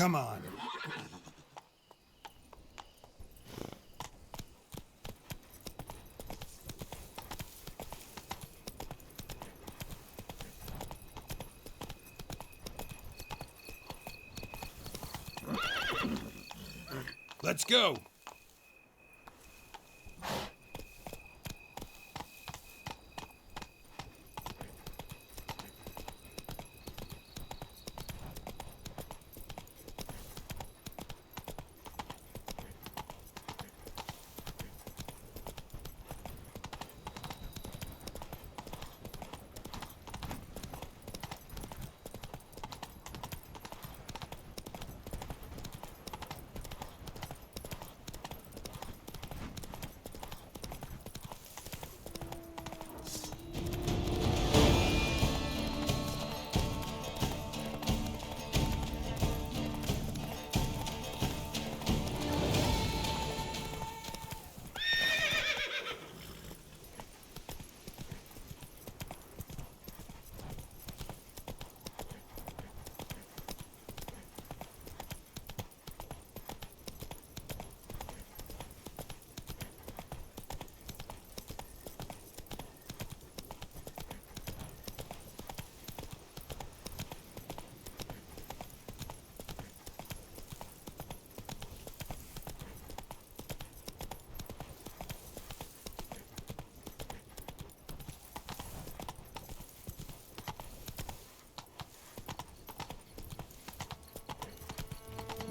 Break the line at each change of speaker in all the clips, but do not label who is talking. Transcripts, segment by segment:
Come on. Let's go.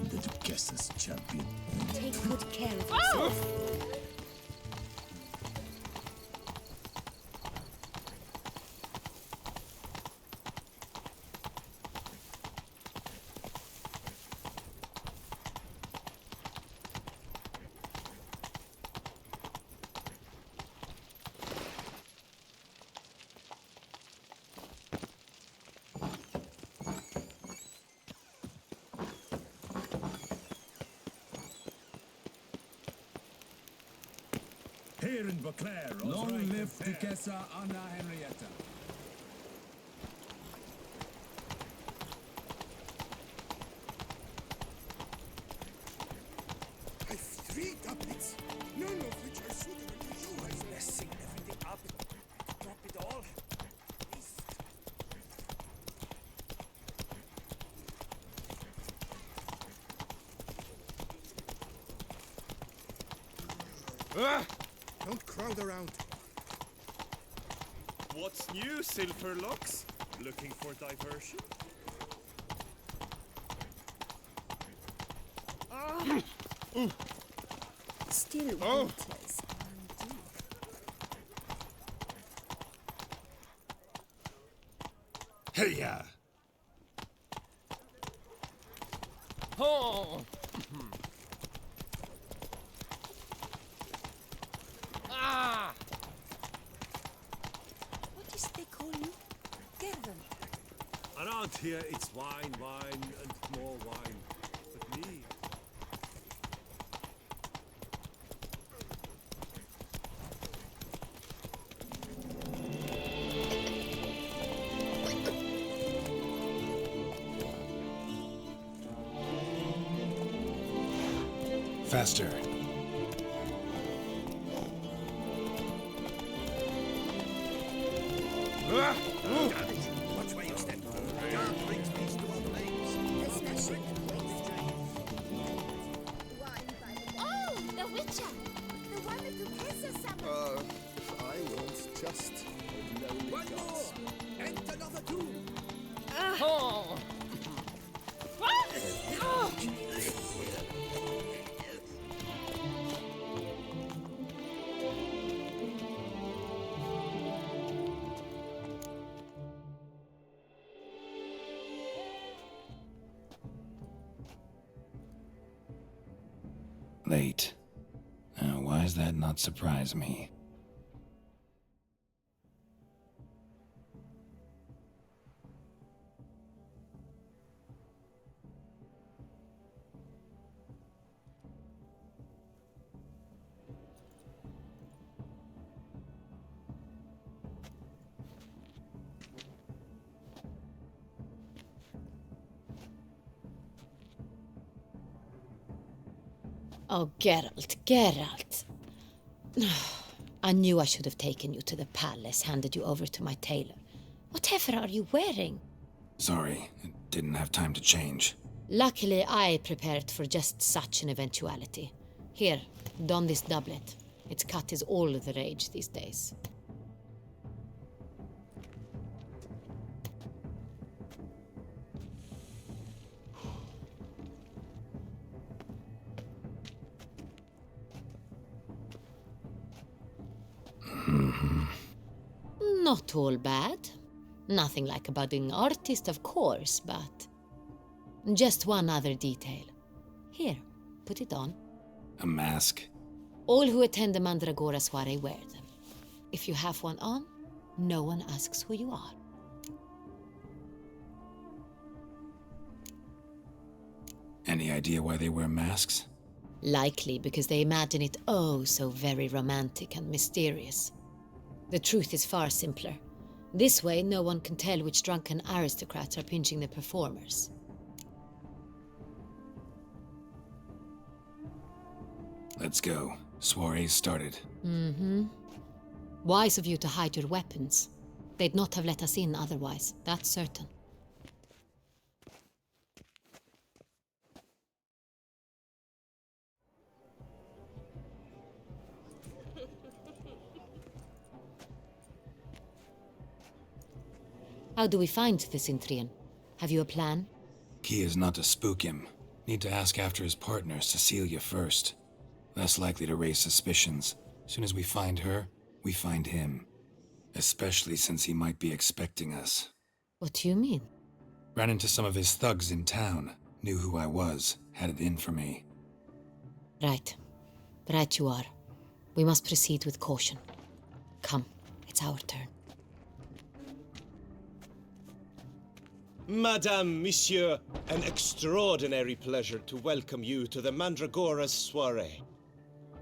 The Duchess's champion.
Take good care of yourself.
Here in Beauclair, long live Duchessa Anna Henrietta.
I've 3 doublets, none of which are suitable to you. I'm messing everything up. Drop it all. Don't crowd around.
What's new, Silverlocks? Looking for diversion?
Still waters.
Hey-ya!
Oh! Ah!
What is they call you? Gervin.
Around here it's wine, wine, and more wine. But me...
Faster.
Watch where you step. Dark brings peace to all flames.
Especially the Oh, the Witcher! The one that Duchessa summoned.
I want just lonely
One more! And another 2!
Oh!
Late. Why does that not surprise me?
Oh, Geralt. I knew I should have taken you to the palace, handed you over to my tailor. Whatever are you wearing?
Sorry, I didn't have time to change.
Luckily, I prepared for just such an eventuality. Here, don this doublet. Its cut is all the rage these days. Not all bad. Nothing like a budding artist, of course, but... just one other detail. Here, put it on.
A mask?
All who attend the Mandragora soiree wear them. If you have one on, no one asks who you are.
Any idea why they wear masks?
Likely because they imagine it oh so very romantic and mysterious. The truth is far simpler. This way, no one can tell which drunken aristocrats are pinching the performers.
Let's go. Soiree's started.
Wise of you to hide your weapons. They'd not have let us in otherwise, that's certain. How do we find the Cintrian? Have you a plan?
Key is not to spook him. Need to ask after his partner, Cecilia, first. Less likely to raise suspicions. Soon as we find her, we find him. Especially since he might be expecting us.
What do you mean?
Ran into some of his thugs in town. Knew who I was. Had it in for me.
Right. Right you are. We must proceed with caution. Come, it's our turn.
Madame, Monsieur, an extraordinary pleasure to welcome you to the Mandragora's soiree.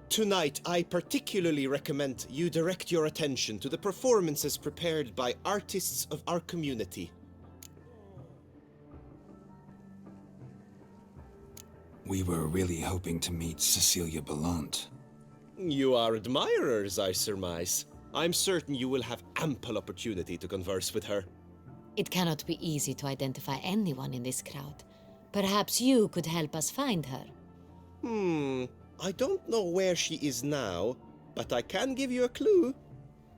Tonight, I particularly recommend you direct your attention to the performances prepared by artists of our community.
We were really hoping to meet Cecilia Ballant.
You are admirers, I surmise. I'm certain you will have ample opportunity to converse with her.
It cannot be easy to identify anyone in this crowd. Perhaps you could help us find her.
I don't know where she is now, but I can give you a clue.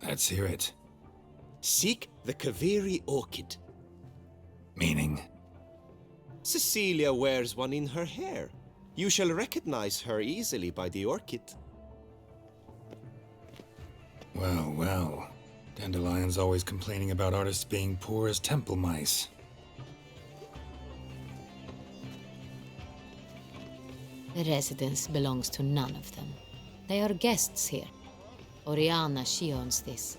Let's hear it.
Seek the Kaveri orchid.
Meaning?
Cecilia wears one in her hair. You shall recognize her easily by the orchid.
Well, well. Dandelion's always complaining about artists being poor as temple mice.
The residence belongs to none of them. They are guests here. Oriana, she owns this.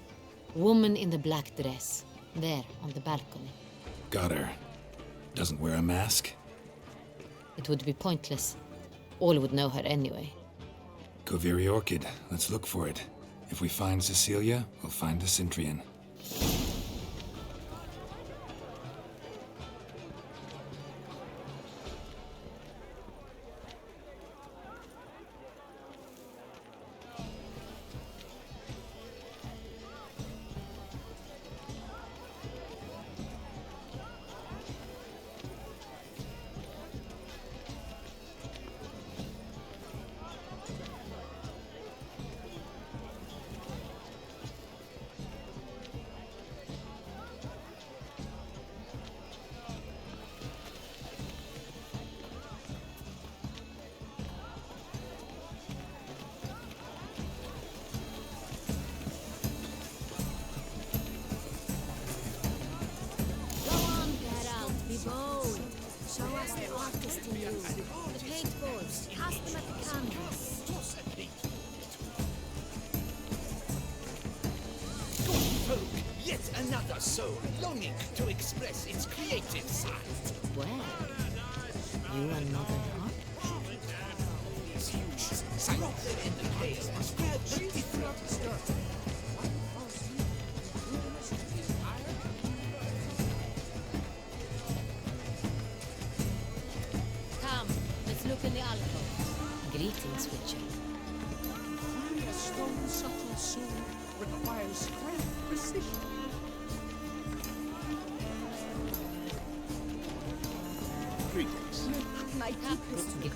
Woman in the black dress. There, on the balcony.
Got her. Doesn't wear a mask?
It would be pointless. All would know her anyway.
Kaveri orchid. Let's look for it. If we find Cecilia, we'll find the Cintrian.
Yet another soul longing to express its creative side.
Well, you are not an art?
These huge silence in the pale must be a different.
Come, let's look in the alcove. Greet greeting switcher.
Only a stone subtle soul requires great precision. Greetings.
My deepest
Good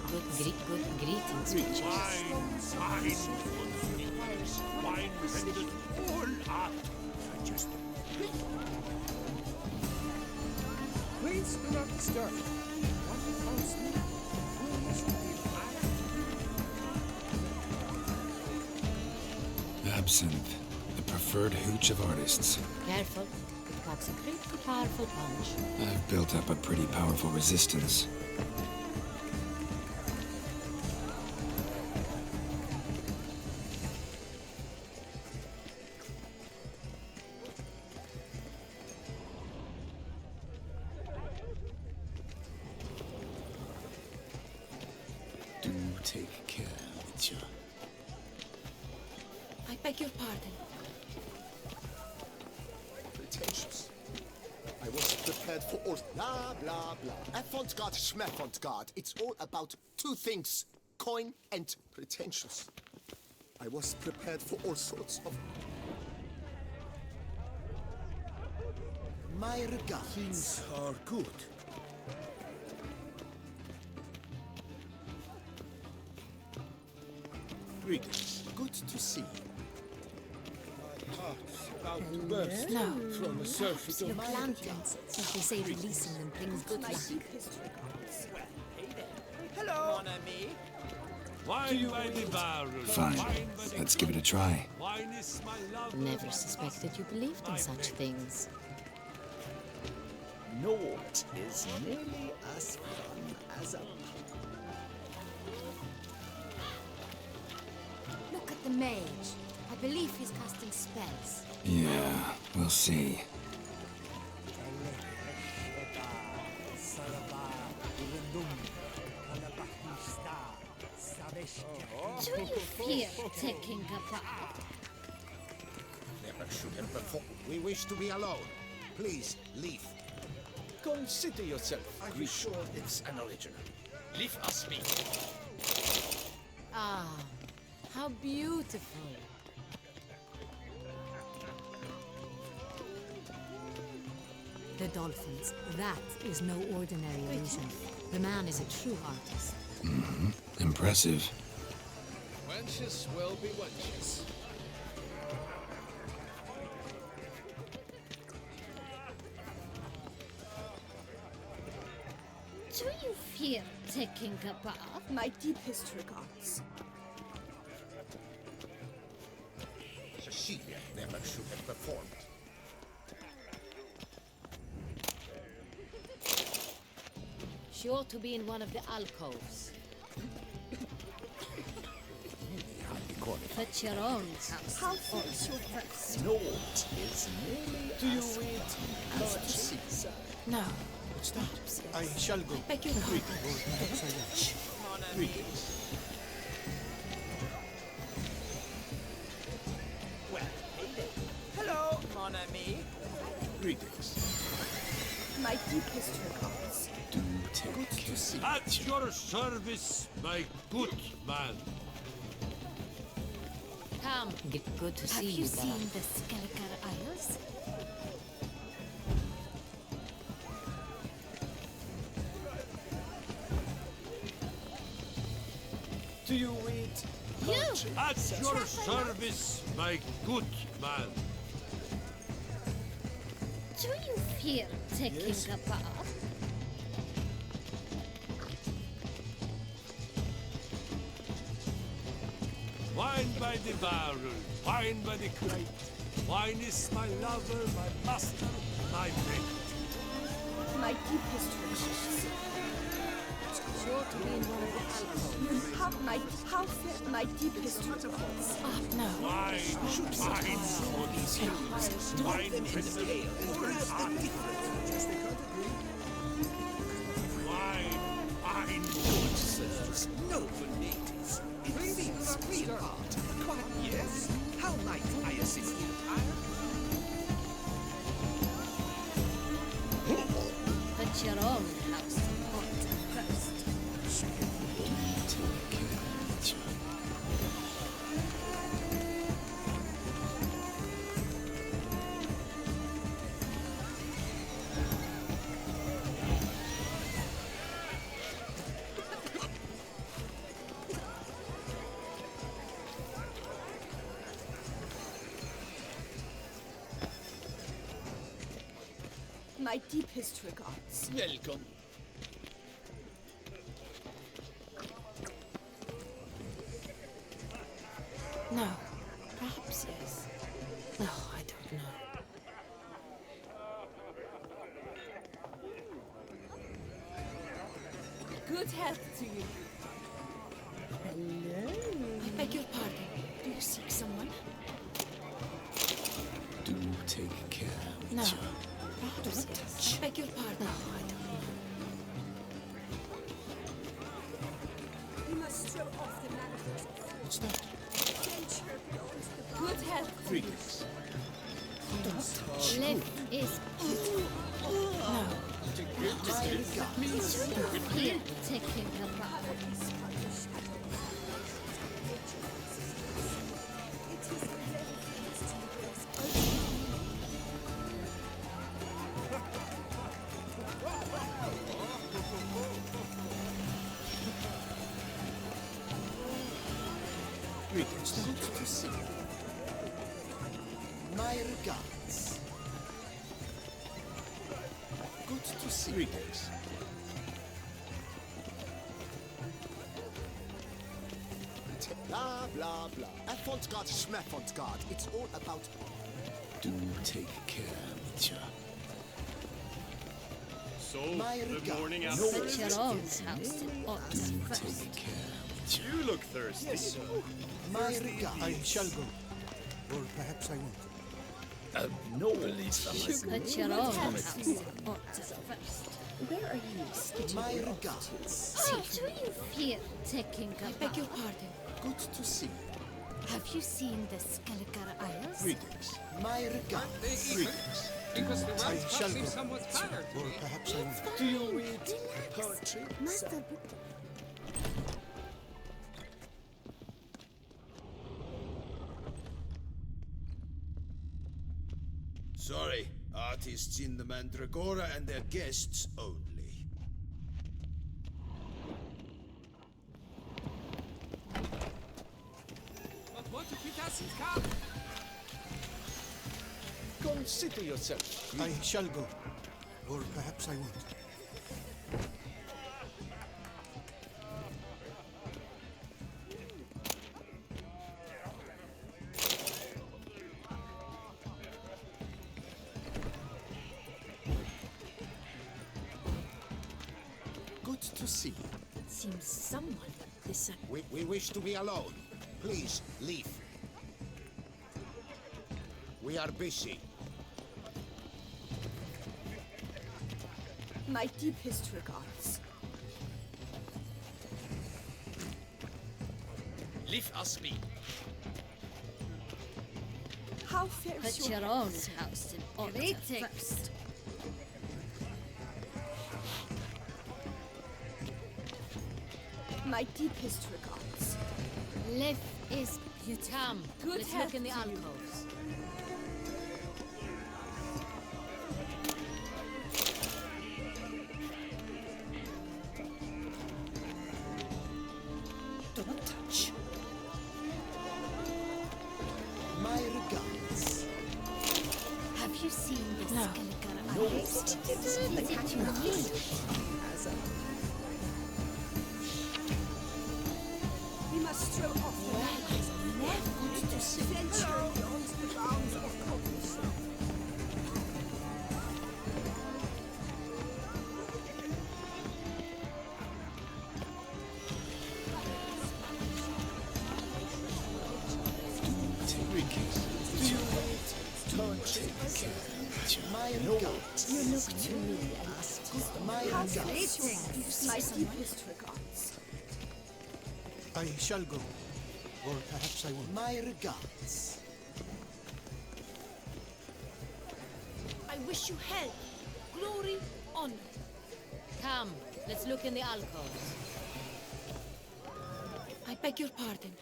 greeting switchers.
Wine rendered all art.
Just please do not disturb. One false move will must be
Absinthe, the preferred hooch of artists.
Careful, it packs a pretty powerful punch.
I've built up a pretty powerful resistance.
Do take care, Mitya.
I beg your pardon.
Pretentious. I wasn't prepared for all blah blah blah. Avant-garde, schmavant-garde. It's all about two things: coin and pretentious. I was prepared for all sorts of. My regards.
Things are good. Greetings.
Good to see you.
My heart's about to burst from the surface of
Look,
my
lanterns, since they say releasing them brings good luck.
Hello.
Wine by the barrel.
Fine,
Wine by the
let's give it a try.
Wine is my love.
Never suspected you believed in such things.
Naught is nearly as fun as a
Look at the mage. I believe he's casting spells.
Yeah, we'll see.
Do you fear taking a bath?
Never should have before. We wish to be alone. Please leave.
Consider yourself. Are you sure it's an original? Leave us speak.
Ah, how beautiful. The dolphins. That is no ordinary illusion. The man is a true artist.
Impressive.
Wenches will be wenches.
Do you fear taking a bath?
My deepest regards.
Cecilia never should have performed.
She ought to be in one of the alcoves. Put your own house.
How false your thirst.
Naught is nearly do you read as to see?
No.
What's that? I shall go.
Beg your pardon.
Greetings. Well, hello, mon ami. Greetings.
My deepest regards.
Do take care.
At your service, my good man.
Come. Good to see
Have
you,
you seen
Galax.
the Skelliger Isles?
Do you read?
At your service, my good man.
Do you fear taking a bath?
Wine by the barrel, wine by the crate. Wine is my lover, my master, my mate.
My deepest regards.
Sure to be in one of the alcoves.
My deepest regards.
Oh, no.
Wine, wine for these hills. Wine is wine
Serves noble ladies. It seems we part. Quite yes. How might I assist you?
Put your own house in order first.
Take care.
My deepest regards.
Welcome.
No. Perhaps yes. No, I don't know.
Good health to you. Hello. I beg your pardon. Do you seek someone?
Do take care.
No. Perhaps yes.
I beg your pardon.
No, I don't know.
We must throw off the manacles.
What's that?
Good health.
Greetings.
Left is
No.
here taking the bath.
Greetings.
Good to see you. My regards. Good to see you.
Greetings.
Blah, blah, blah. Avant-garde, schmeffant-garde. It's all about...
Do take care, Mitya.
So,
My
the
regard.
morning
No.
after.
At your own house in Ottawa first.
Take care, Mitya.
You look thirsty.
Yes, sir.
My regards.
I shall go. Or perhaps I won't. No, Lisa.
At your own house in Ottawa first.
Where are you skitting?
My regards.
See to you here taking a
I beg your pardon.
Good to see you.
Have you seen the Skelliger Isles?
Greetings.
My regards.
Greetings.
Because the
I
world's
shall
crossing
go.
someone's banner.
Or perhaps I won't.
Do you read poetry?
Master,
Sorry, artists in the Mandragora and their guests only.
But what if he doesn't come?
Consider yourself. I shall go. Or perhaps I won't.
Good to see you.
it seems someone this.
We wish to be alone. Please, leave. We are busy.
My deepest regards.
Leave us be.
How fares
At
your
your own house in Ottawa first.
My deepest regards.
Left is Come.
Good
Let's
health
look in the
to you.
alcoves.
Don't touch.
My regards.
Have you seen the
No.
Skelliger Isles? The catching of We must throw off the manacles. Never to venture beyond the bounds of cognition.
My regards.
You look to me and ask
My
how
regards.
fleeting. My deepest regards.
I shall go. Or perhaps I won't.
My regards.
I wish you health, glory, honor.
Come. Let's look in the alcoves.
I beg your pardon.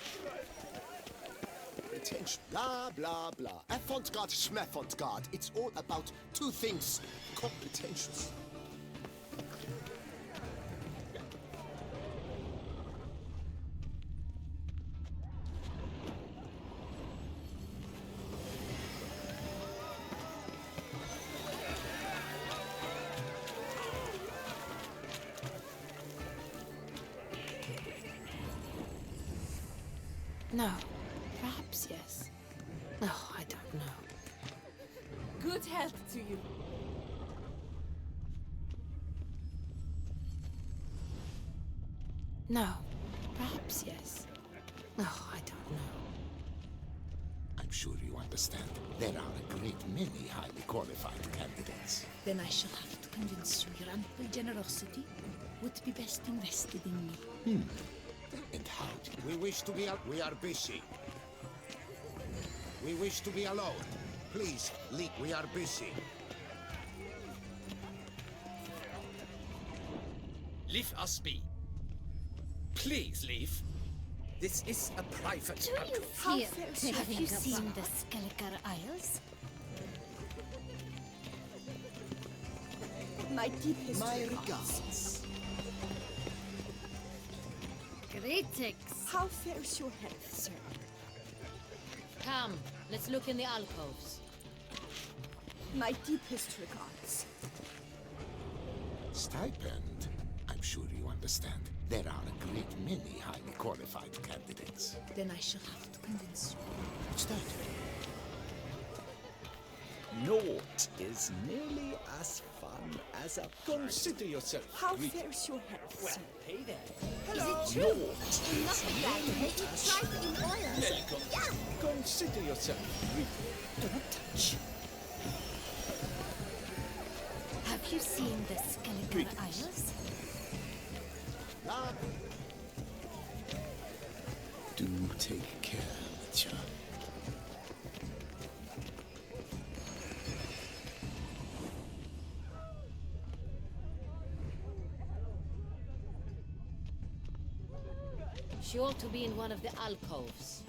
Pretension. Blah, blah, blah. Avant-garde, schmeffant-garde. It's all about two things. Competentious.
No. Perhaps yes. No, I don't know.
Good health to you.
No. Perhaps yes. No, I don't know.
I'm sure you understand. There are a great many highly qualified candidates.
Then I shall have to convince you your ample generosity would be best invested in me.
And how?
We wish to be we are busy. We wish to be alone. Please, leave. We are busy.
Leave us be. Please leave. This is a private
Do you
Here,
fear
take
have
a
you
cup.
seen the Skelliger Isles? My deepest regards.
Greetings.
How fares your health, sir?
Come, let's look in the alcoves.
My deepest regards.
Stipend? I'm sure you understand. There are a great many highly qualified candidates.
Then I shall have to convince you.
What's that?
Naught is nearly as fun as a... Consider yourself.
How fares your health, sir?
Hey there.
Hello. Is it true? Nothing that make it tripe in oil. Yeah.
Consider yourself.
Don't touch. Have you seen the Skelliger Isles?
Do take care, Mitya.
She ought to be in one of the alcoves.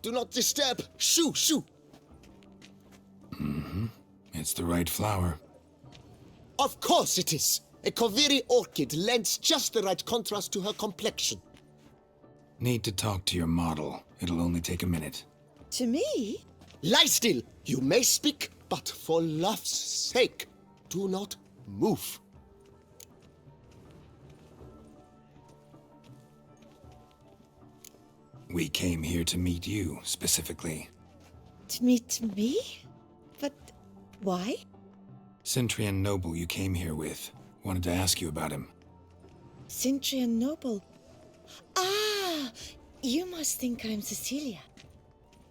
Do not disturb! Shoo! Shoo!
It's the right flower.
Of course it is! A Koviri orchid lends just the right contrast to her complexion.
Need to talk to your model. It'll only take a minute.
To me?
Lie still! You may speak, but for love's sake, do not move.
We came here to meet you, specifically.
To meet me? But why?
Centrian noble you came here with. Wanted to ask you about him.
Centrian noble. Ah! You must think I'm Cecilia.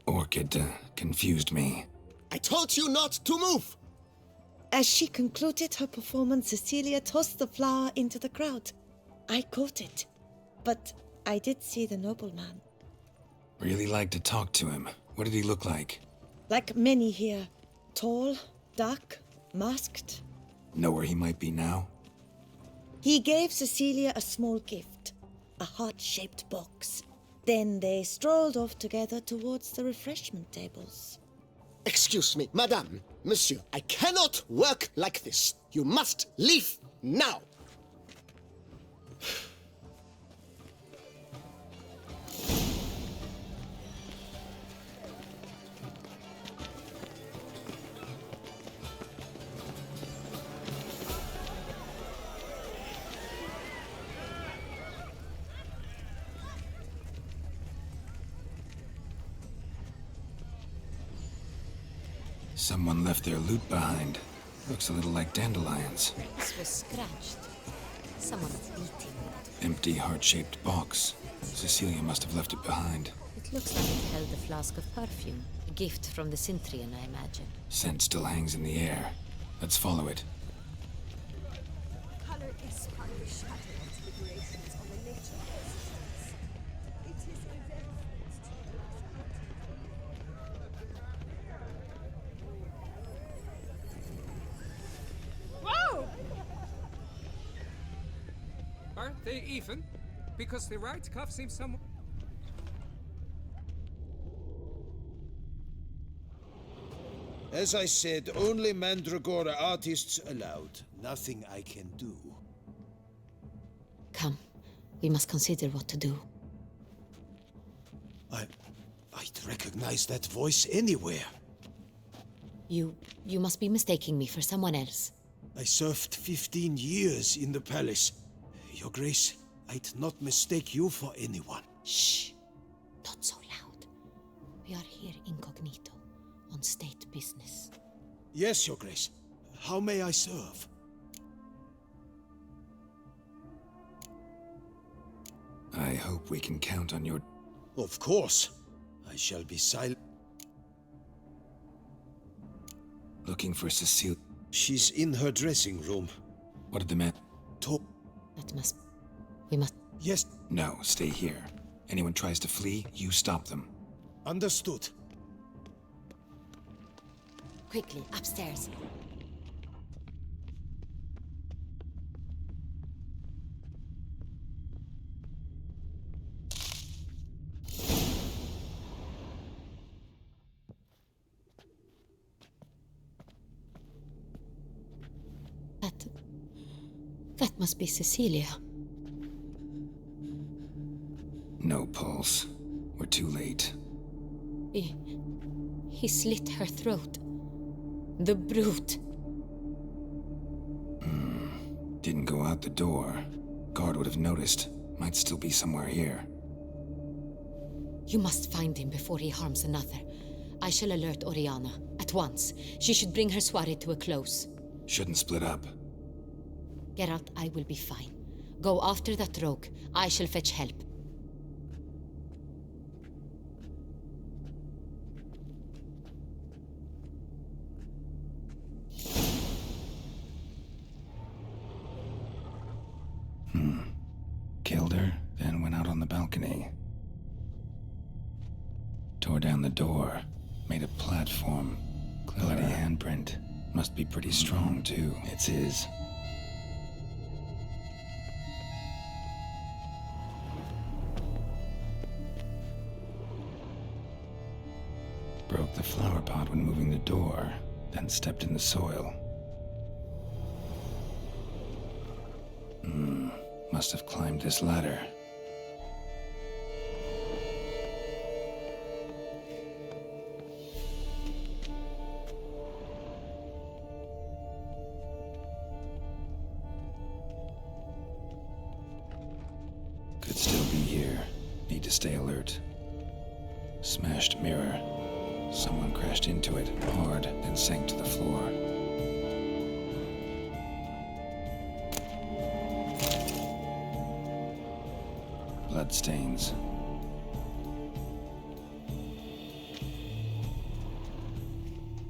Orchid confused me.
I told you not to move!
As she concluded her performance, Cecilia tossed the flower into the crowd. I caught it, but I did see the nobleman.
Really like to talk to him. What did he look like?
Like many here. Tall, dark, masked.
Know where he might be now?
He gave Cecilia a small gift, a heart-shaped box. Then they strolled off together towards the refreshment tables.
Excuse me, madame, monsieur, I cannot work like this. You must leave now.
Someone left their loot behind. Looks a little like dandelions.
This was scratched. Someone eating it.
Empty heart-shaped box. Cecilia must have left it behind.
It looks like it held a flask of perfume. A gift from the Cintrian, I imagine.
Scent still hangs in the air. Let's follow it.
Color is part of the shadow configurations on the nature of existence. It is a very
Whoa! Aren't they even? Because the right cuff seems somewhat...
As I said, only Mandragora artists allowed. Nothing I can do.
Come, we must consider what to do.
I'd recognize that voice anywhere.
You must be mistaking me for someone else.
I served 15 years in the palace. Your Grace, I'd not mistake you for anyone.
Shh! Not so loud. We are here incognito, on state business.
Yes, Your Grace. How may I serve?
I hope we can count on your...
Of course. I shall be silent.
Looking for Cecile.
She's in her dressing room.
What did the man...
That must... We must...
Yes.
No, stay here. Anyone tries to flee, you stop them.
Understood.
Quickly, upstairs. That must be Cecilia.
No pulse. We're too late.
He slit her throat. The brute.
Didn't go out the door. Guard would have noticed. Might still be somewhere here.
You must find him before he harms another. I shall alert Oriana. At once. She should bring her soiree to a close.
Shouldn't split up.
Geralt, I will be fine. Go after that rogue. I shall fetch help.
Killed her, then went out on the balcony. Tore down the door. Made a platform. Bloody handprint. Must be pretty strong, too. It's his. Broke the flower pot when moving the door, then stepped in the soil. Must have climbed this ladder. Could still be here. Need to stay alert. Smashed mirror. Someone crashed into it hard, then sank to the floor. Bloodstains.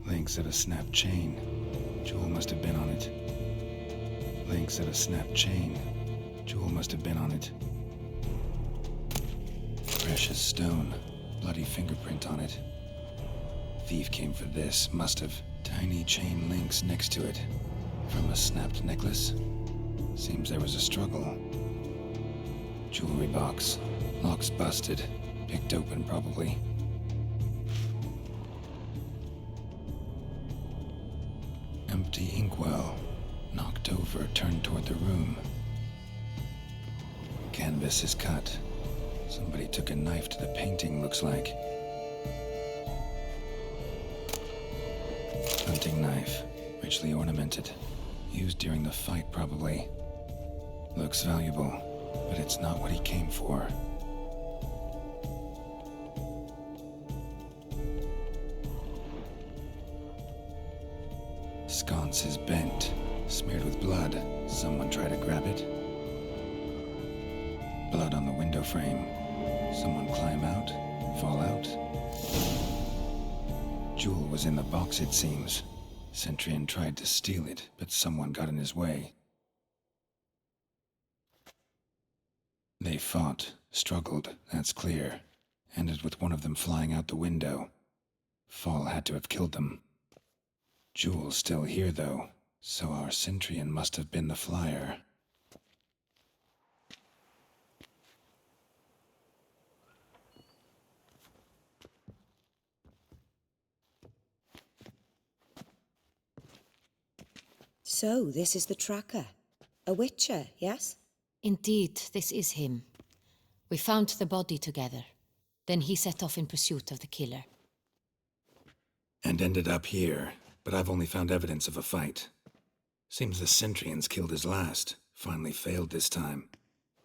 Links of a snapped chain. Jewel must have been on it. Link said a snapped chain. Jewel must have been on it. Precious stone. Bloody fingerprint on it. Thief came for this, must have. Tiny chain links next to it. From a snapped necklace? Seems there was a struggle. Jewelry box. Lock's busted. Picked open, probably. Empty inkwell. Knocked over, turned toward the room. Canvas is cut. Somebody took a knife to the painting, looks like. Hunting knife. Richly ornamented. Used during the fight, probably. Looks valuable, but it's not what he came for. Sconce is bent, smeared with blood. Someone tried to grab it. Blood on the window frame. Someone climb out, fall out. Jewel was in the box, it seems. Centurion tried to steal it, but someone got in his way. They fought, struggled, that's clear. Ended with one of them flying out the window. Fall had to have killed them. Jewel's still here, though, so our Centurion must have been the flyer.
So, this is the tracker. A witcher, yes?
Indeed, this is him. We found the body together. Then he set off in pursuit of the killer.
And ended up here, but I've only found evidence of a fight. Seems the Centurions killed his last. Finally failed this time.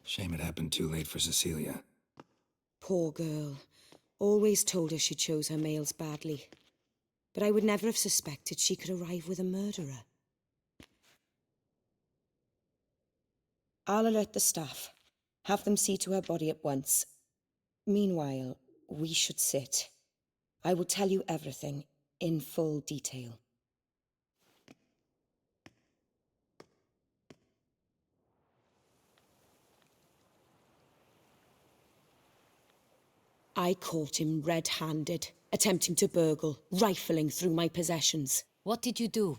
Shame it happened too late for Cecilia.
Poor girl. Always told her she chose her males badly. But I would never have suspected she could arrive with a murderer. I'll alert the staff. Have them see to her body at once. Meanwhile, we should sit. I will tell you everything in full detail. I caught him red-handed, attempting to burgle, rifling through my possessions.
What did you do?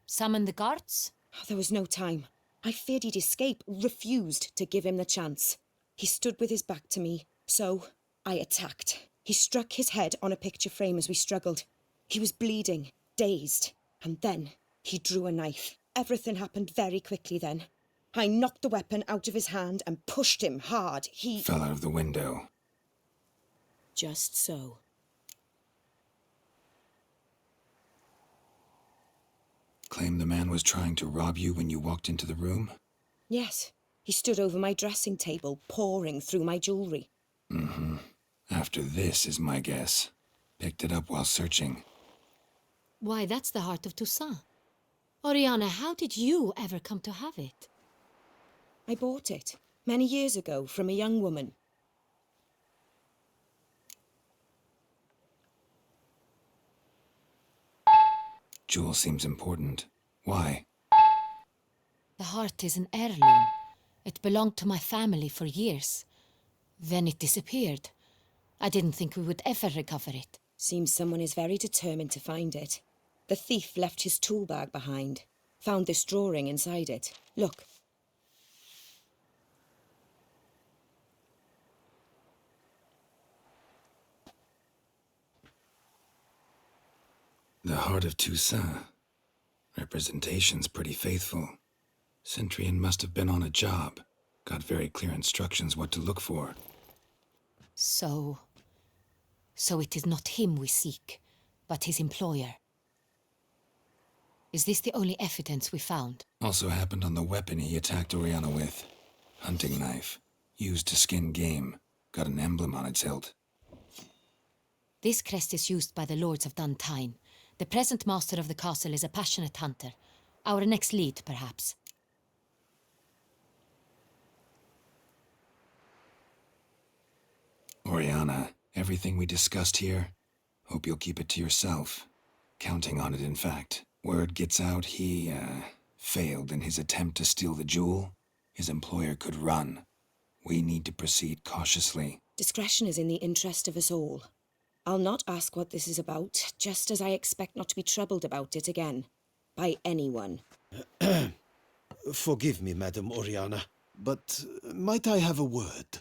Summon the guards?
There was no time. I feared he'd escape, refused to give him the chance. He stood with his back to me, so I attacked. He struck his head on a picture frame as we struggled. He was bleeding, dazed, and then he drew a knife. Everything happened very quickly then. I knocked the weapon out of his hand and pushed him hard. He
fell out of the window.
Just so.
Claim the man was trying to rob you when you walked into the room?
Yes. He stood over my dressing table, pouring through my jewelry.
Mm-hmm. After this is my guess. Picked it up while searching.
Why, that's the heart of Toussaint. Oriana, how did you ever come to have it?
I bought it, many years ago, from a young woman.
Jewel seems important. Why?
The heart is an heirloom. It belonged to my family for years. Then it disappeared. I didn't think we would ever recover it.
Seems someone is very determined to find it. The thief left his tool bag behind. Found this drawing inside it. Look.
The heart of Toussaint. Representation's pretty faithful. Centurion must have been on a job. Got very clear instructions what to look for.
So it is not him we seek, but his employer. Is this the only evidence we found?
Also happened on the weapon he attacked Oriana with. Hunting knife. Used to skin game. Got an emblem on its hilt.
This crest is used by the lords of Duntine. The present master of the castle is a passionate hunter. Our next lead, perhaps.
Oriana, everything we discussed here, hope you'll keep it to yourself. Counting on it, in fact. Word gets out he, failed in his attempt to steal the jewel, his employer could run. We need to proceed cautiously.
Discretion is in the interest of us all. I'll not ask what this is about, just as I expect not to be troubled about it again. By anyone.
Forgive me, Madam Oriana, but might I have a word?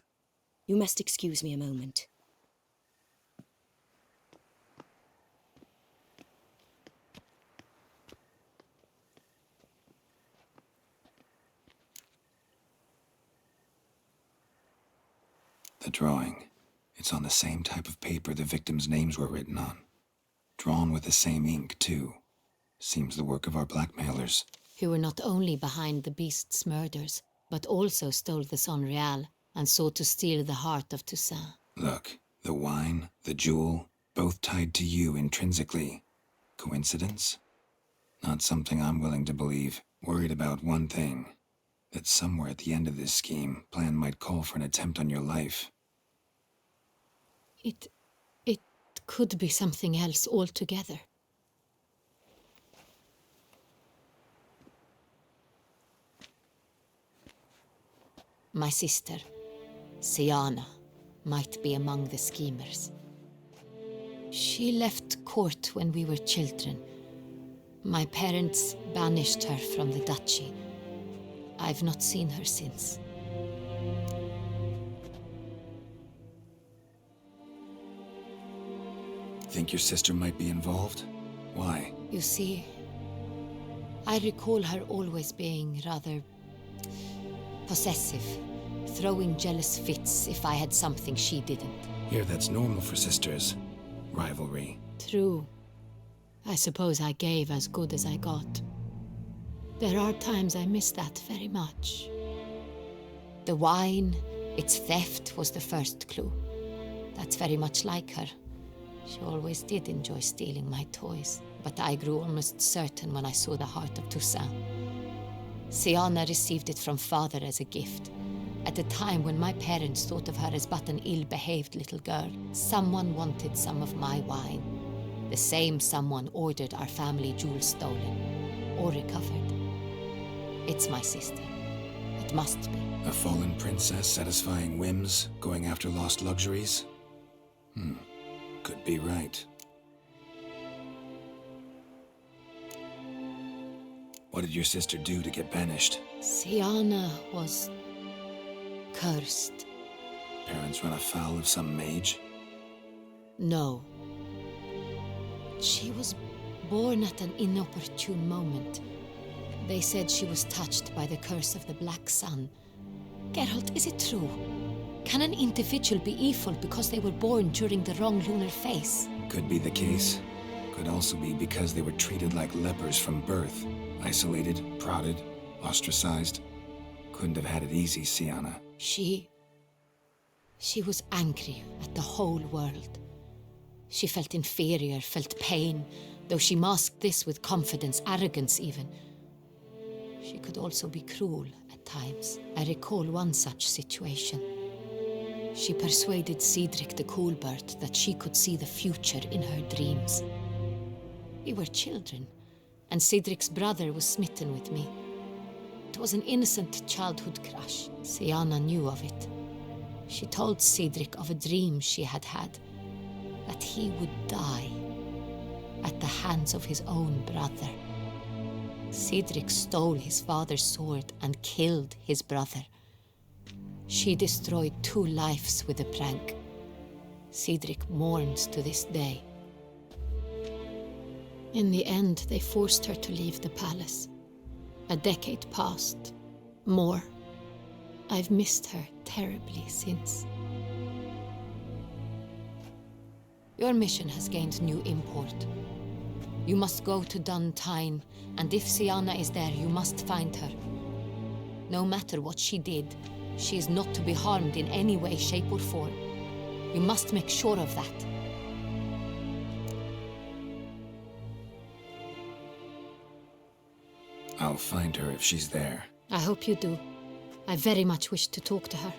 You must excuse me a moment.
The drawing. It's on the same type of paper the victims' names were written on. Drawn with the same ink, too. Seems the work of our blackmailers.
Who were not only behind the beast's murders, but also stole the Son Real and sought to steal the heart of Toussaint.
Look, the wine, the jewel, both tied to you intrinsically. Coincidence? Not something I'm willing to believe. Worried about one thing. That somewhere at the end of this scheme, plan might call for an attempt on your life.
It could be something else altogether. My sister, Siana, might be among the schemers. She left court when we were children. My parents banished her from the duchy. I've not seen her since.
Think your sister might be involved? Why?
You see, I recall her always being rather possessive, throwing jealous fits if I had something she didn't.
Here, that's normal for sisters. Rivalry.
True. I suppose I gave as good as I got. There are times I miss that very much. The wine, its theft, was the first clue. That's very much like her. She always did enjoy stealing my toys, but I grew almost certain when I saw the heart of Toussaint. Siana received it from father as a gift. At a time when my parents thought of her as but an ill-behaved little girl, someone wanted some of my wine. The same someone ordered our family jewels stolen, or recovered. It's my sister. It must be.
A fallen princess satisfying whims, going after lost luxuries? Could be right. What did your sister do to get banished?
Siana was cursed.
Parents run afoul of some mage?
No. She was born at an inopportune moment. They said she was touched by the curse of the Black Sun. Geralt, is it true? Can an individual be evil because they were born during the wrong lunar phase?
Could be the case. Could also be because they were treated like lepers from birth. Isolated, prodded, ostracized. Couldn't have had it easy, Siana.
She was angry at the whole world. She felt inferior, felt pain, though she masked this with confidence, arrogance even. She could also be cruel at times. I recall one such situation. She persuaded Cedric the Coolbird that she could see the future in her dreams. We were children, and Cedric's brother was smitten with me. It was an innocent childhood crush. Siana knew of it. She told Cedric of a dream she had had, that he would die at the hands of his own brother. Cedric stole his father's sword and killed his brother. She destroyed 2 lives with a prank. Cedric mourns to this day. In the end, they forced her to leave the palace. A decade passed. More. I've missed her terribly since. Your mission has gained new import. You must go to Dun Tyne, and if Siana is there, you must find her. No matter what she did, she is not to be harmed in any way, shape, or form. You must make sure of that.
I'll find her if she's there.
I hope you do. I very much wish to talk to her.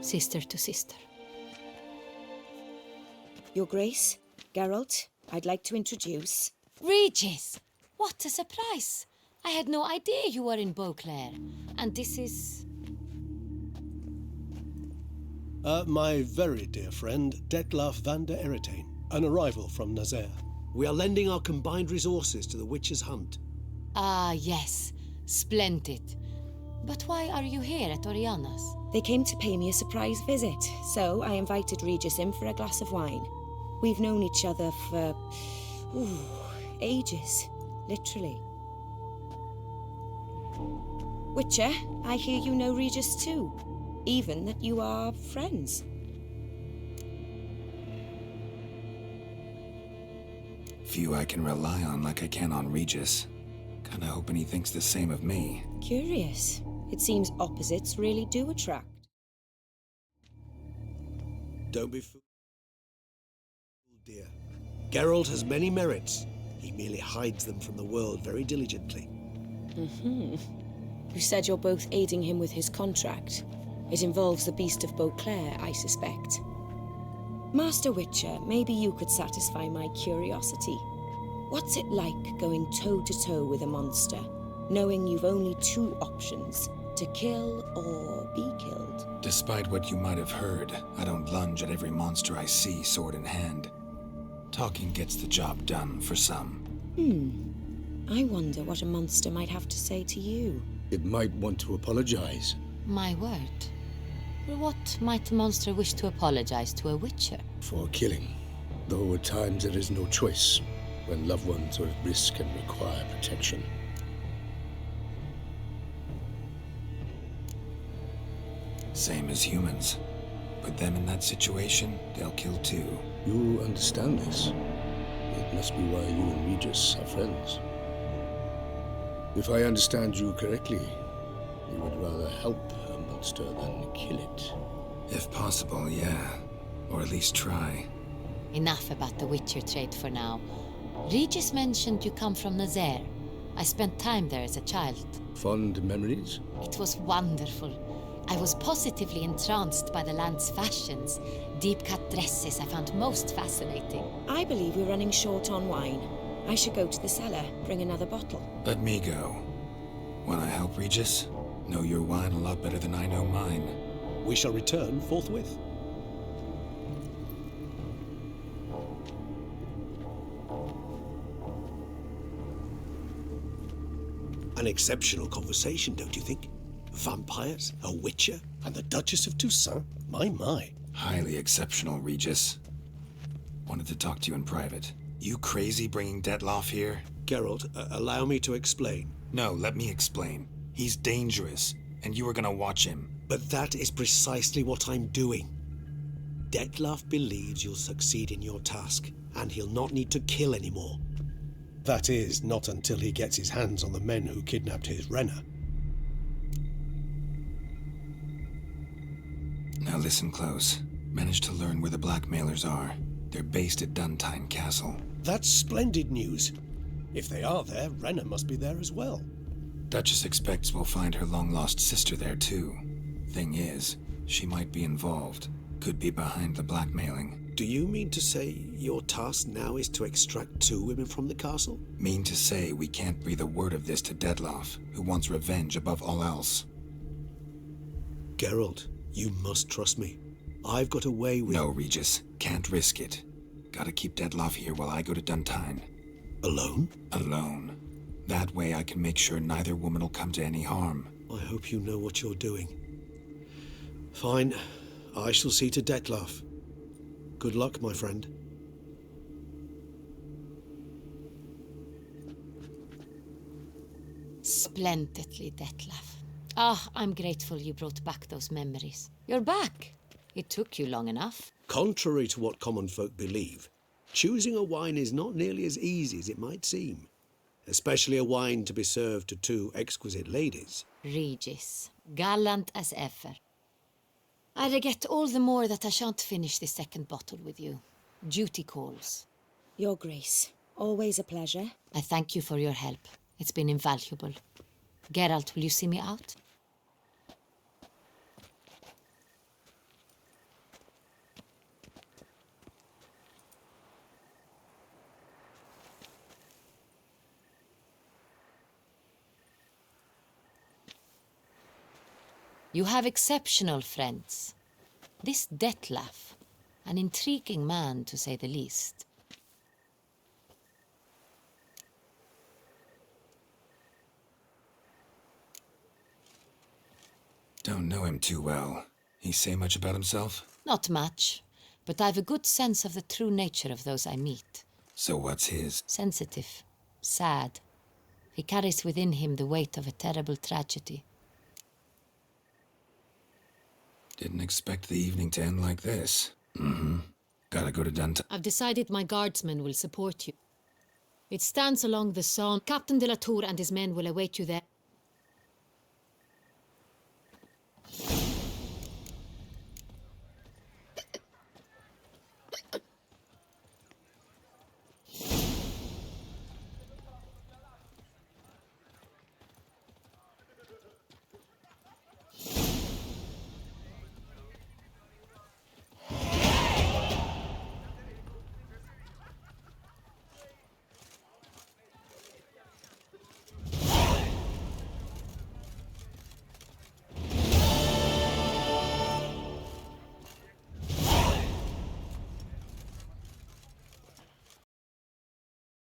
Sister to sister.
Your Grace, Geralt, I'd like to introduce...
Regis! What a surprise! I had no idea you were in Beauclair. And this is...
My very dear friend, Detlef van der Eretain, an arrival from Nazaire.
We are lending our combined resources to the Witcher's hunt.
Ah, yes. Splendid. But why are you here at Oriana's?
They came to pay me a surprise visit, so I invited Regis in for a glass of wine. We've known each other for... ages. Literally. Witcher, I hear you know Regis too. Even that you are friends.
Few I can rely on like I can on Regis. Kinda hoping he thinks the same of me.
Curious. It seems opposites really do attract.
Don't be fooled, dear. Geralt has many merits. He merely hides them from the world very diligently.
You said you're both aiding him with his contract. It involves the Beast of Beauclair, I suspect. Master Witcher, maybe you could satisfy my curiosity. What's it like going toe-to-toe with a monster, knowing you've only two options, to kill or be killed?
Despite what you might have heard, I don't lunge at every monster I see sword in hand. Talking gets the job done for some.
I wonder what a monster might have to say to you.
It might want to apologize.
My word. What might a monster wish to apologize to a witcher?
For killing. Though at times there is no choice, when loved ones are at risk and require protection.
Same as humans. Put them in that situation, they'll kill too.
You understand this. It must be why you and Regis are friends. If I understand you correctly, you would rather help a monster than kill it.
If possible, yeah. Or at least try.
Enough about the witcher trade for now. Regis mentioned you come from Nazaire. I spent time there as a child.
Fond memories?
It was wonderful. I was positively entranced by the land's fashions. Deep-cut dresses I found most fascinating.
I believe we're running short on wine. I should go to the cellar, bring another bottle.
Let me go. Wanna help, Regis? Know your wine a lot better than I know mine.
We shall return forthwith.
An exceptional conversation, don't you think? Vampires, a witcher,
and the Duchess of Toussaint? My.
Highly exceptional, Regis. Wanted to talk to you in private. You crazy bringing Detlef here?
Geralt, allow me to explain.
No, let me explain. He's dangerous, and you are gonna watch him.
But that is precisely what I'm doing. Detlef believes you'll succeed in your task, and he'll not need to kill anymore.
That is, not until he gets his hands on the men who kidnapped his Renna.
Now listen close. Managed to learn where the blackmailers are. They're based at Duntine Castle.
That's splendid news. If they are there, Renna must be there as well.
Duchess expects we'll find her long-lost sister there too. Thing is, she might be involved. Could be behind the blackmailing.
Do you mean to say your task now is to extract two women from the castle?
Mean to say we can't breathe a word of this to Detlef, who wants revenge above all else.
Geralt, you must trust me. I've got a way with...
No, Regis. Can't risk it. Gotta keep Detlef here while I go to Duntine.
Alone?
Alone. That way I can make sure neither woman will come to any harm.
I hope you know what you're doing. Fine. I shall see to Detlef. Good luck, my friend.
Splendidly, Detlef. Ah, I'm grateful you brought back those memories. You're back. It took you long enough.
Contrary to what common folk believe, choosing a wine is not nearly as easy as it might seem. Especially a wine to be served to two exquisite ladies.
Regis, gallant as ever. I regret all the more that I shan't finish this second bottle with you. Duty calls.
Your Grace, always a pleasure.
I thank you for your help. It's been invaluable. Geralt, will you see me out? You have exceptional friends. This Detlef, an intriguing man to say the least.
Don't know him too well. He say much about himself?
Not much, but I've a good sense of the true nature of those I meet.
So what's his?
Sensitive, sad. He carries within him the weight of a terrible tragedy.
Didn't expect the evening to end like this. Gotta go to Dante.
I've decided my guardsmen will support you. It stands along the Saône. Captain de la Tour and his men will await you there.